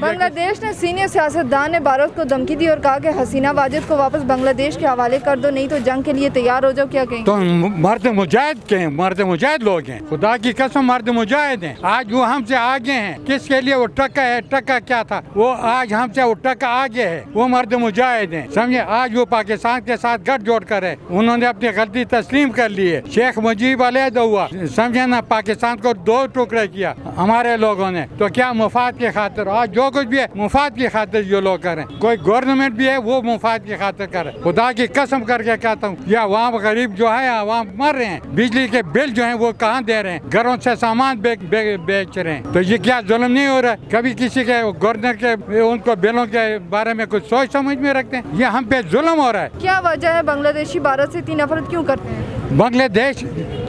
बांग्लादेश ने सीनियर सियासतदान ने भारत को धमकी दी और कहा कि हसीना वाजिद को वापस बांग्लादेश के हवाले कर दो, नहीं तो जंग के लिए तैयार हो जाओ। क्या कहेंगे? तो मर्द मुजाहिद के मर्द मुजाहिद लोग हैं, खुदा की कसम मर्द मुजाहिद हैं। आज वो हमसे आगे हैं। किसके लिए वो टक्का है? टक्का क्या था? वो आज हमसे वो टक्का आगे है। वो मर्द मुजाहिद हैं, समझे। आज वो पाकिस्तान के साथ गठजोड़ कर है। उन्होंने अपनी गलती तस्लीम कर ली है। शेख मुजीब अलहदा हुआ, समझे ना, पाकिस्तान को दो टुकड़े किया हमारे लोगों ने। तो क्या मुफाद की खातिर? आज जो कुछ भी है मुफाद की खातिर जो लोग करें। कोई गवर्नमेंट भी है वो मुफाद की खातिर करे। खुदा की कसम करके कहता हूँ, ये अवाम गरीब जो है अवाम मर रहे हैं। बिजली के बिल जो है वो कहाँ दे रहे हैं? घरों से सामान बेच रहे हैं। तो ये क्या जुल्म नहीं हो रहा है? कभी किसी के गवर्नर के उनको बिलों के बारे में कुछ सोच समझ में रखते हैं? ये हम पे जुल्म हो रहा है। क्या वजह है बांग्लादेशी भारत से इतनी नफरत क्यों करते हैं? बांग्लादेश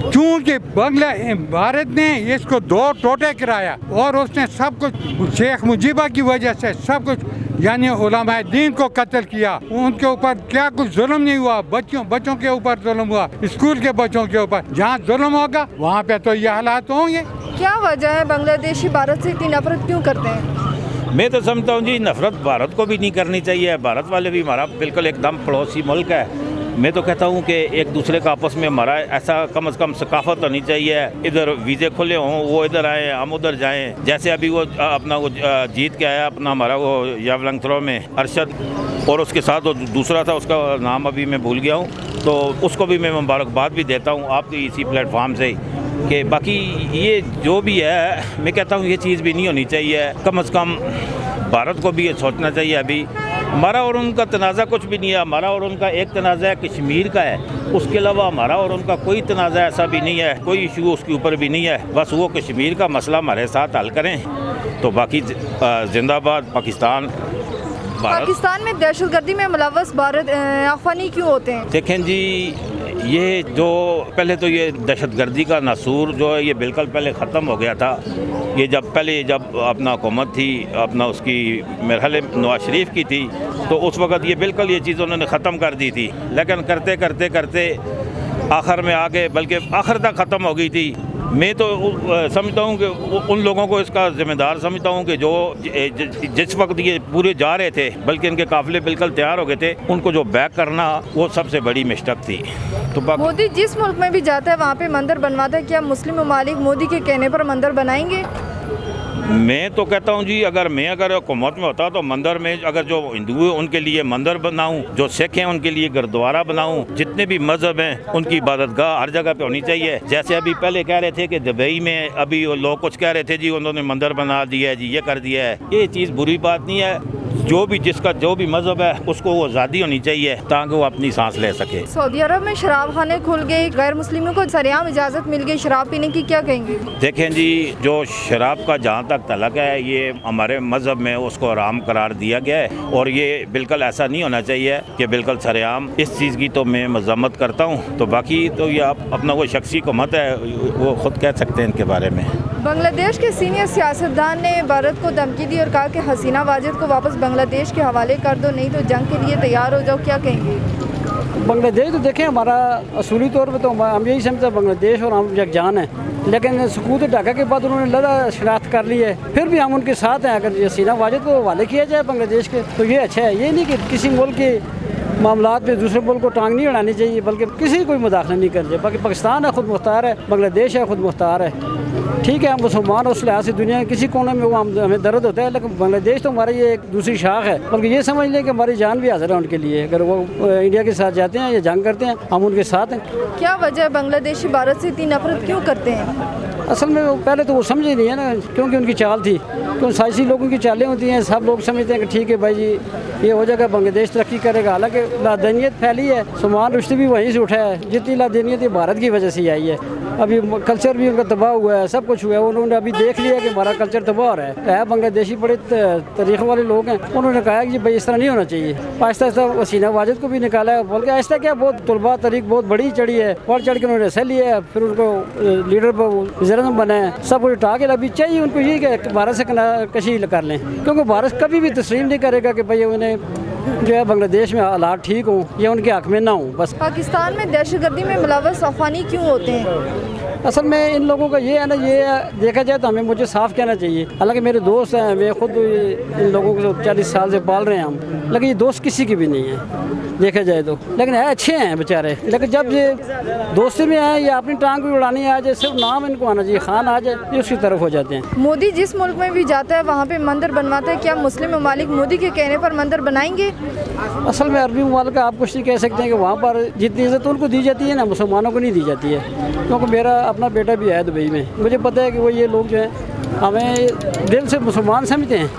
चूंकि भारत ने इसको दो टोटे कराया और उसने सब कुछ शेख मुजीबा की वजह से सब कुछ यानी उलमाए दीन को कत्ल किया। उनके ऊपर क्या कुछ जुल्म नहीं हुआ? बच्चों के ऊपर जुल्म हुआ, स्कूल के बच्चों के ऊपर। जहाँ जुल्म होगा वहाँ पे तो ये हालात होंगे। क्या वजह है बांग्लादेशी भारत से इतनी नफरत क्यों करते हैं? मैं तो समझता हूँ जी, नफरत भारत को भी नहीं करनी चाहिए। भारत वाले भी हमारा बिल्कुल एकदम पड़ोसी मुल्क है। मैं तो कहता हूँ कि एक दूसरे का आपस में हमारा ऐसा कम से कम सकाफत होनी चाहिए। इधर वीज़े खुले हों, वो इधर आए, हम उधर जाएं। जैसे अभी वो अपना वो जीत के आया अपना हमारा वो यावलंग थ्रो में अरशद, और उसके साथ वो दूसरा था, उसका नाम अभी मैं भूल गया हूँ। तो उसको भी मैं मुबारकबाद भी देता हूँ आपकी इसी प्लेटफार्म से कि बाकी ये जो भी है, मैं कहता हूँ ये चीज़ भी नहीं होनी चाहिए। कम से कम भारत को भी ये सोचना चाहिए। अभी हमारा और उनका तनाज़ा कुछ भी नहीं है। हमारा और उनका एक तनाज़ा कश्मीर का है, उसके अलावा हमारा और उनका कोई तनाज़ा ऐसा भी नहीं है, कोई इशू उसके ऊपर भी नहीं है। बस वो कश्मीर का मसला हमारे साथ हल करें तो बाकी जिंदाबाद पाकिस्तान। पाकिस्तान में दहशतगर्दी में मुलव्वस भारत अफगानी क्यों होते हैं? देखें जी, ये जो पहले तो ये दहशतगर्दी का नासूर जो है ये बिल्कुल पहले ख़त्म हो गया था। ये जब अपना हुकूमत थी अपना उसकी मेरे ख्याल नवाज शरीफ की थी, तो उस वक़्त ये बिल्कुल ये चीज़ उन्होंने ख़त्म कर दी थी। लेकिन करते करते करते आखिर में आगे बल्कि आखिर तक ख़त्म हो गई थी। मैं तो समझता हूँ कि उन लोगों को इसका ज़िम्मेदार समझता हूँ कि जो जिस वक्त ये पूरे जा रहे थे, बल्कि इनके काफ़िले बिल्कुल तैयार हो गए थे, उनको जो बैक करना वो सबसे बड़ी मिस्टेक थी। तो मोदी जिस मुल्क में भी जाता है वहाँ पे मंदिर बनवाता है। क्या मुस्लिम ममालिक मोदी के कहने पर मंदिर बनाएंगे? मैं तो कहता हूँ जी, अगर हुकूमत में होता तो मंदिर में अगर जो हिंदू हैं उनके लिए मंदिर बनाऊँ, जो सिख हैं उनके लिए गुरुद्वारा बनाऊँ, जितने भी मज़हब हैं उनकी इबादतगाह हर जगह पे होनी चाहिए। जैसे अभी पहले कह रहे थे कि दुबई में अभी लोग कुछ कह रहे थे जी उन्होंने मंदिर बना दिया है जी, ये कर दिया है। ये चीज़ बुरी बात नहीं है। जिसका जो भी मज़हब है उसको वो आज़ादी होनी चाहिए ताकि वो अपनी सांस ले सके। सऊदी अरब में शराब खाने खुल गए, गैर मुस्लिमों को सरेआम इजाज़त मिल गई शराब पीने की, क्या कहेंगे? देखें जी, जो शराब का जहाँ तक तलक है ये हमारे मज़हब में उसको हराम करार दिया गया है और ये बिल्कुल ऐसा नहीं होना चाहिए कि बिल्कुल सरेआम। इस चीज़ की तो मैं मज़म्मत करता हूँ। तो बाकी तो ये अपना वो शख्सी हुकूमत है, वो ख़ुद कह सकते हैं इनके बारे में। बांग्लादेश के सीनियर सियासतदान ने भारत को धमकी दी और कहा कि हसीना वाजिद को वापस बांग्लादेश के हवाले कर दो, नहीं तो जंग के लिए तैयार हो जाओ। क्या कहेंगे? बांग्लादेश तो देखें हमारा असूली तौर पे तो हम यही समझते हैं बांग्लादेश और हम यकजान हैं, लेकिन सकूत ढाका के बाद उन्होंने लड़ा शनाख्त कर ली है। फिर भी हम उनके साथ हैं। अगर हसीना वाजिद को हवाले किया जाए बांग्लादेश के तो ये अच्छा है। ये नहीं कि किसी मुल्क के मामलात में दूसरे मुल्क को टांग नहीं अड़ानी चाहिए, बल्कि किसी कोई मुदाखला नहीं करनी चाहिए। बाकी पाकिस्तान है खुद मुख्तार है, बांग्लादेश है खुद मुख्तार है। ठीक है, हम मुसलमान उस लिहाज से दुनिया के किसी कोने में वो हमें दर्द होता है, लेकिन बांग्लादेश तो हमारी ये एक दूसरी शाख है। बल्कि ये समझ लें कि हमारी जान भी हाजिर है उनके लिए। अगर वो इंडिया के साथ जाते हैं या जंग करते हैं हम उनके साथ हैं। क्या वजह है बांग्लादेशी भारत से इतनी नफरत क्यों करते हैं? असल में पहले तो वो समझे नहीं है ना, क्योंकि उनकी चाल थी। क्योंकि साइसी लोगों की चालें होती हैं, सब लोग समझते हैं कि ठीक है भाई जी ये हो जाएगा, बांग्लादेश तरक्की करेगा। हालांकि लादनीयत फैली है, सामान रुश्ते भी वहीं से उठा है। जितनी लादनीयत भारत की वजह से आई है। अभी कल्चर भी उनका तबाह हुआ है, सब कुछ हुआ है। उन्होंने अभी देख लिया कि हमारा कल्चर तबाह हो रहा है। बांग्लादेशी बड़े तरीक़े वाले लोग हैं, उन्होंने कहा कि भाई इस तरह नहीं होना चाहिए। आहिस्ता आहिस्ता हसीना वाजिद को भी निकाला है, बोल के आहिस्ता क्या बहुत तलबा तरीक बहुत बड़ी चढ़ी है, और चढ़ के उन्होंने हिस्सा लिया है। फिर उनको लीडर वज़ीर-ए-आज़म बना है, सब कुछ उठा के अभी चाहिए उनको ये कि भारत से कशी कर लें, क्योंकि भारत कभी भी तस्लीम नहीं करेगा कि भाई उन्हें जो है बांग्लादेश में हालात ठीक हों या उनके हक़ में ना हों। बस पाकिस्तान में दहशतगर्दी में मुलव्वस अफगानी क्यों होते हैं? असल में इन लोगों का ये है ना, ये देखा जाए तो हमें मुझे साफ कहना चाहिए। हालांकि मेरे दोस्त हैं, मैं खुद इन लोगों को 40 साल से पाल रहे हैं हम, लेकिन ये दोस्त किसी की भी नहीं है देखा जाए तो। लेकिन है अच्छे हैं बेचारे, लेकिन जब ये दोस्ती में आए या अपनी टांग भी उड़ानी आ जाए, सिर्फ नाम इनको आना चाहिए, खान आ जाए, ये उसकी तरफ हो जाते हैं। मोदी जिस मुल्क में भी जाता है वहाँ पे मंदिर बनवाता है, क्या मुस्लिम ममालिक मोदी के कहने पर मंदिर बनाएंगे? असल में अरबी ममालिक का आप कुछ नहीं कह सकते हैं कि वहाँ पर जितनी इज़्ज़त उनको दी जाती है ना, मुसलमानों को नहीं दी जाती है। क्योंकि मेरा अपना बेटा भी है दुबई में, मुझे पता है कि वो ये लोग जो हैं हमें दिल से मुसलमान समझते हैं,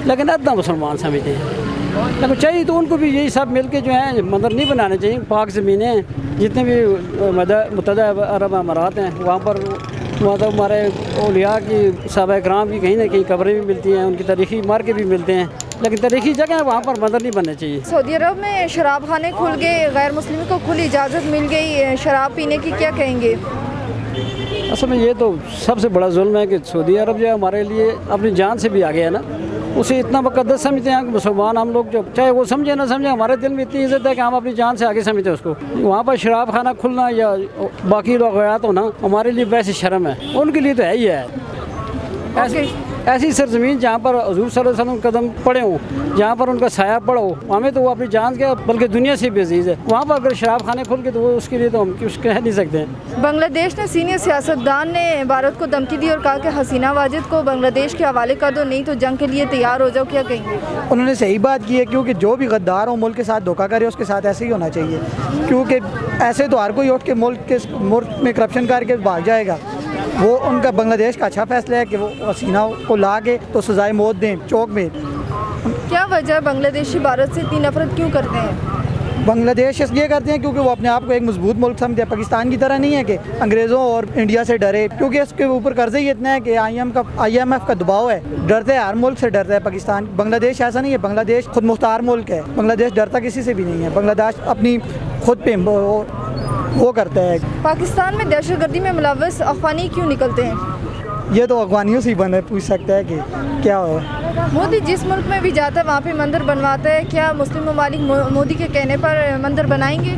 लेकिन अद्दा मुसलमान समझते हैं। लेकिन चाहिए तो उनको भी यही सब मिल के जो है मंदिर नहीं बनाने चाहिए। पाक ज़मीनें हैं, जितने भी मुत्तहदा अरब अमारात हैं, वहाँ पर मतलब हमारे औलिया की साहबा कराम की कहीं ना कहीं कब्रें भी मिलती हैं, उनकी तारीख़ी मार्के भी मिलते हैं, लेकिन तारीख़ी जगह है वहाँ पर मंदिर नहीं बनने चाहिए। सऊदी अरब में शराब खाने खुल गए, गैर मुस्लिम को खुली इजाज़त मिल गई शराब पीने की, क्या कहेंगे? असल में ये तो सबसे बड़ा जुल्म है कि सऊदी अरब जो है हमारे लिए अपनी जान से भी आगे है ना, उसे इतना मुकद्दस समझते हैं कि मुसलमान हम लोग, जो चाहे वो समझे ना समझे, हमारे दिल में इतनी इज्जत है कि हम अपनी जान से आगे समझते हैं उसको। वहाँ पर शराब खाना खुलना या बाकी वाक़यात होना हमारे लिए वैसे शर्म है, उनके लिए तो है ही है। ऐसी सरजमीन जहाँ पर हुज़ूर सल्लल्लाहु अलैहि वसल्लम कदम पड़े हों, जहाँ पर उनका साया पड़ा हो, हमें तो वो अपनी जान के बल्कि दुनिया से भी अजीज़ है। वहाँ पर अगर शराब खाने खुल के तो वो उसके लिए तो हम कुछ कह नहीं सकते। बांग्लादेश ने सीनियर सियासतदान ने भारत को धमकी दी और कहा कि हसीना वाजिद को बांग्लादेश के हवाले कर दो, नहीं तो जंग के लिए तैयार हो जाओ, क्या कहेंगे? उन्होंने सही बात की है, क्योंकि जो भी गद्दार हो मुल्क के साथ धोखा करे उसके साथ ऐसे ही होना चाहिए, क्योंकि ऐसे तो हर कोई उठ के मुल्क में करप्शन करके भाग जाएगा। वो उनका बांग्लादेश का अच्छा फैसला है कि वो हसीना को ला के तो सजाए मौत दें चौक में। क्या वजह है बांग्लादेशी भारत से इतनी नफरत क्यों करते हैं? बांग्लादेश इसलिए करते हैं क्योंकि वो अपने आप को एक मजबूत मुल्क समझते हैं। पाकिस्तान की तरह नहीं है कि अंग्रेज़ों और इंडिया से डरे, क्योंकि इसके ऊपर कर्जे ही इतना है कि IMF का दबाव है, डरते हैं, हर मुल्क से डरता है पाकिस्तान। बांग्लादेश ऐसा नहीं है, बांग्लादेश खुद मुख्तार मुल्क है, बांग्लादेश डरता किसी से भी नहीं है। बांग्लादेश अपनी खुद पे वो करता है। पाकिस्तान में दहशतगर्दी में मुलव्वस अफगानी क्यों निकलते हैं? ये तो अफगानियों से ही बने पूछ सकता है कि क्या हो। मोदी जिस मुल्क में भी जाता है वहाँ पे मंदिर बनवाता है, क्या मुस्लिम ममालिक मोदी के कहने पर मंदिर बनाएंगे?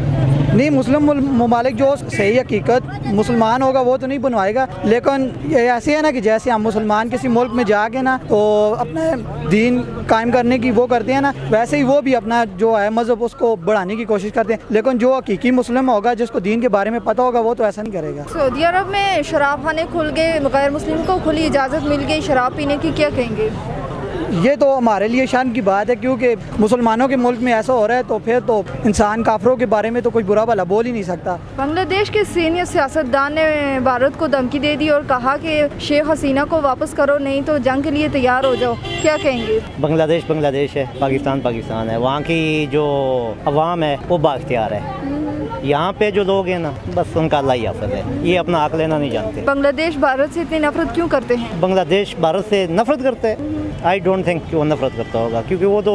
नहीं, मुस्लिम ममालिक जो सही हकीकत मुसलमान होगा वो तो नहीं बनवाएगा, लेकिन ये ऐसे है ना कि जैसे हम मुसलमान किसी मुल्क में जाके ना तो अपने दीन कायम करने की वो करते हैं ना, वैसे ही वो भी अपना जो है मज़हब उसको बढ़ाने की कोशिश करते हैं। लेकिन जो हकीकी मुस्लिम होगा, जिसको दीन के बारे में पता होगा, वो तो ऐसा नहीं करेगा। सऊदी अरब में शराब खाने खुल गए, गैर मुस्लिम को खुली इजाज़त मिल गई शराब पीने की, क्या कहेंगे? ये तो हमारे लिए शान की बात है, क्योंकि मुसलमानों के मुल्क में ऐसा हो रहा है तो फिर तो इंसान काफरों के बारे में तो कोई बुरा भला बोल ही नहीं सकता। बांग्लादेश के सीनियर सियासतदान ने भारत को धमकी दे दी और कहा कि शेख हसीना को वापस करो, नहीं तो जंग के लिए तैयार हो जाओ, क्या कहेंगे? बांग्लादेश है, पाकिस्तान है, वहाँ की जो अवाम है वो बाख्तियार है। यहाँ पे जो लोग हैं ना, बस उनका अल्लाह ही हाफ़िज़ है, ये अपना हक लेना नहीं जानते। बांग्लादेश भारत से इतनी नफरत क्यों करते हैं? बांग्लादेश भारत से नफरत करते हैं? आई डोंट थिंक कि वो नफरत करता होगा, क्योंकि वो तो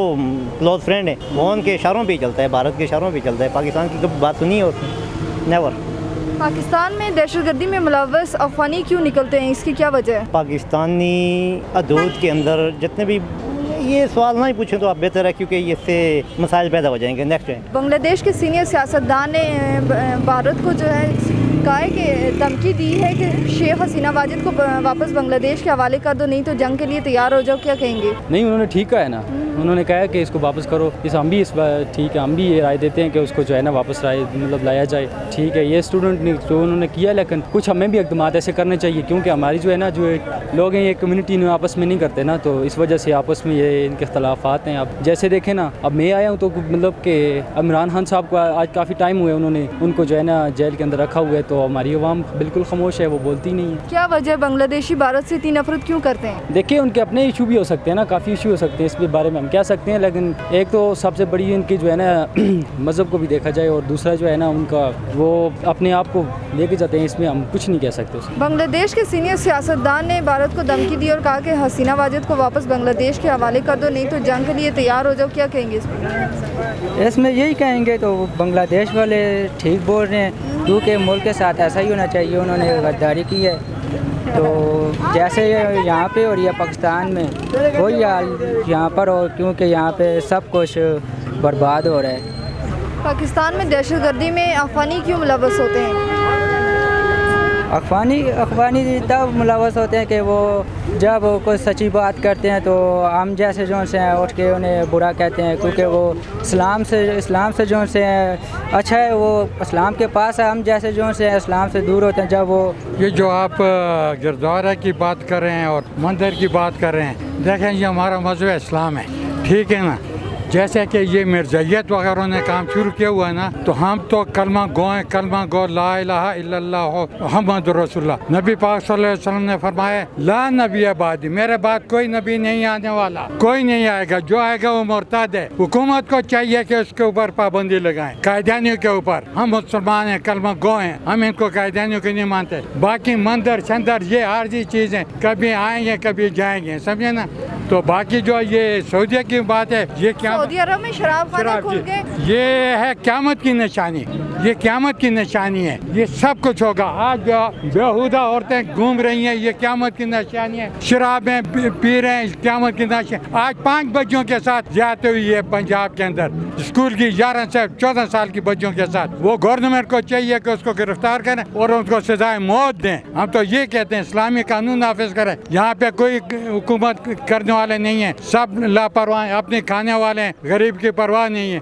क्लोज फ्रेंड है, वो उनके इशारों पे ही चलता है, भारत के इशारों पे चलता है। पाकिस्तान की कभी बात सुनी है उसने? नेवर। पाकिस्तान में दहशतगर्दी में मुलव्वस अफगानी क्यों निकलते हैं, इसकी क्या वजह है? पाकिस्तानी हदूद के अंदर जितने भी, ये सवाल नहीं पूछें तो आप बेहतर है, क्योंकि इससे मसाइल पैदा हो जाएंगे। नेक्स्ट है, बांग्लादेश के सीनियर सियासतदान ने भारत को जो है कहा है कि धमकी दी है कि शेख हसीना वाजिद को वापस बांग्लादेश के हवाले कर दो, नहीं तो जंग के लिए तैयार हो जाओ, क्या कहेंगे? नहीं, उन्होंने ठीक कहा है ना, उन्होंने कहा है कि इसको वापस करो। हम भी इस बार ठीक है, हम भी ये राय देते हैं कि उसको जो है ना वापस लाया जाए। ठीक है, ये स्टूडेंट ने जो उन्होंने किया, लेकिन कुछ हमें भी इक़दाम ऐसे करने चाहिए, क्योंकि हमारी जो है ना जो लोग हैं ये कम्युनिटी में आपस में नहीं करते ना, तो इस वजह से आपस में ये इनके इख्तलाफात हैं। अब जैसे देखें ना, अब मैं आया हूँ तो मतलब कि इमरान खान साहब को आज काफ़ी टाइम हुए, उन्होंने उनको जो है ना जेल के अंदर रखा हुआ है, तो हमारी अवाम बिल्कुल खामोश है, वो बोलती नहीं है। क्या वजह बांग्लादेशी भारत से इतनी नफरत क्यों करते हैं? देखिए, उनके अपने इशू भी हो सकते हैं ना, काफ़ी इशू हो सकते हैं, इस बारे में हम कह सकते हैं, लेकिन एक तो सबसे बड़ी इनकी जो है ना मज़हब को भी देखा जाए, और दूसरा जो है ना उनका वो अपने आप को लेके जाते हैं, इसमें हम कुछ नहीं कह सकते उसमें। बांग्लादेश के सीनियर सियासतदान ने भारत को धमकी दी और कहा कि हसीना वाजिद को वापस बांग्लादेश के हवाले कर दो, नहीं तो जंग के लिए तैयार हो जाओ, क्या कहेंगे इसमें? यही कहेंगे तो बांग्लादेश वाले ठीक बोल रहे हैं, क्योंकि मुल्क के साथ ऐसा ही होना चाहिए। उन्होंने गद्दारी की है, तो जैसे यहाँ पे और या पाकिस्तान में वही हाल यहाँ पर हो, क्योंकि यहाँ पे सब कुछ बर्बाद हो रहा है। पाकिस्तान में दहशतगर्दी में अफगानी क्यों मुलव्वस होते हैं? अखवानी तब मुलवस होते हैं कि वो जब कोई सच्ची बात करते हैं तो हम जैसे जो से उठ के उन्हें बुरा कहते हैं, क्योंकि वो इस्लाम से जो से अच्छा है, वो इस्लाम के पास है। हम जैसे जो से इस्लाम से दूर होते हैं। जब वो ये जो आप गुरुद्वारा की बात कर रहे हैं और मंदिर की बात कर रहे हैं, देखें ये हमारा मज़हब इस्लाम है, ठीक है ना। जैसे कि ये मिर्ज़ाइयत वगैरह ने काम शुरू किया हुआ है ना, तो हम तो कलमा गो ला इलाहा इल्लल्लाह मुहम्मदुर रसूलुल्लाह। नबी पाक सल्लल्लाहु अलैहि वसल्लम ने फरमाया ला नबी बादी, मेरे बाद कोई नबी नहीं आने वाला, कोई नहीं आएगा, जो आएगा वो मुर्ताद है। हुकूमत को चाहिए कि उसके ऊपर पाबंदी लगाएं, कायदानियों के ऊपर। हम मुसलमान हैं, कलमा गो हैं, हम इनको कायदानियों को नहीं मानते। बाकी मंदिर शंदर ये आर्जी चीज़ें कभी आएंगे कभी जाएंगे, समझे ना। तो बाकी जो ये सऊदीया की बात है, ये क्या सऊदी अरब में शराब खाने खुल गए, ये है क़यामत की निशानी, ये क़यामत की निशानी है। ये सब कुछ होगा। आज जो बेहुदा औरतें घूम रही हैं, ये क़यामत की निशानी है। शराबें पी रहे हैं, क़यामत की निशानी। आज 5 बच्चों के साथ जाते हुई है पंजाब के अंदर, स्कूल की 11 से 14 साल की बच्चों के साथ। वो गवर्नमेंट को चाहिए कि उसको गिरफ्तार करें और उनको सजाए मौत दें। हम तो ये कहते हैं इस्लामी कानून नाफिज करें। यहाँ पे कोई हुकूमत करने वाले नहीं है, सब लापरवाह, अपने खाने वाले हैं, गरीब की परवाह नहीं है।